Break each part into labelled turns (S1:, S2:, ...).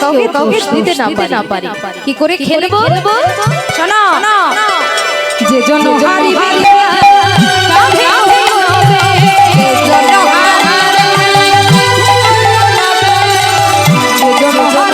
S1: কাউকে দিতে না পারি কি করে খেলবো শোনো যে জন হারিবে কাঁধে হবে যে জন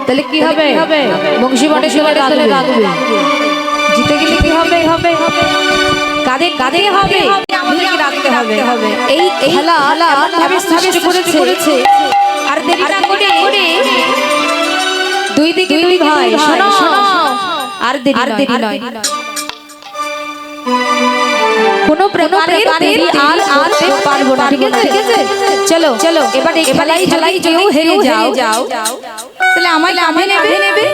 S1: তাহলে কি হবে বংশী বটে সবাই রাখবে জিতে গেলে কি হবে কাঁধে কাঁধে হবে আমাদেরকে রাখতে হবে এই খেলা এমন ভাবে সৃষ্টি করেছে আর দেরি না করে দুই দিকে দুই ভাই শোনো আর দেরি নয় কোনো প্রকারের দেরি আর করতে পারবো না ঠিক আছে চলো এবার এই খেলাই কেউ হেরে যাও তাহলে আমায় নেবে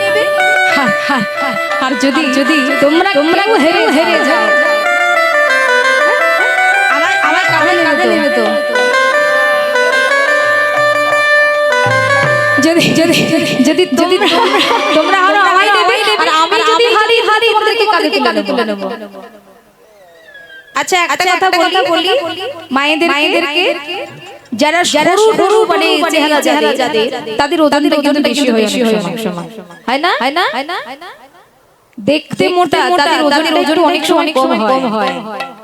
S1: আর যদি তোমরা হেরে যাও আমার কাঁধে নেবে তো যদি তোমরা হারো আমায় নেবে আর আমি যদি হারি তোমাদেরকে কাঁধে তুলে নেব আচ্ছা একটা কথা বলি মায়েদেরকে যারা সরু মানে চেহারা যাদের তাদের ওজন বেশি হয় হয় না দেখতে মোটা তাদের ওজন অনেক সময় কম হয়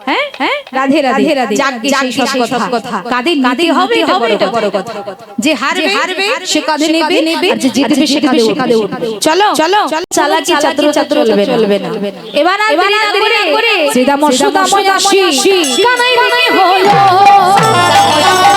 S1: হ্যাঁ রাধে যাক সব কথা কাঁধে নিতে হবে এটা বড় কথা যে হারবে সে কাঁধে নেবে আর যে জিতবে সে কাঁধে উঠবে চলো চালাকি ছাত্র চলবে না এবার না করে শ্রীদাম সুদাম আসি কানাই হলো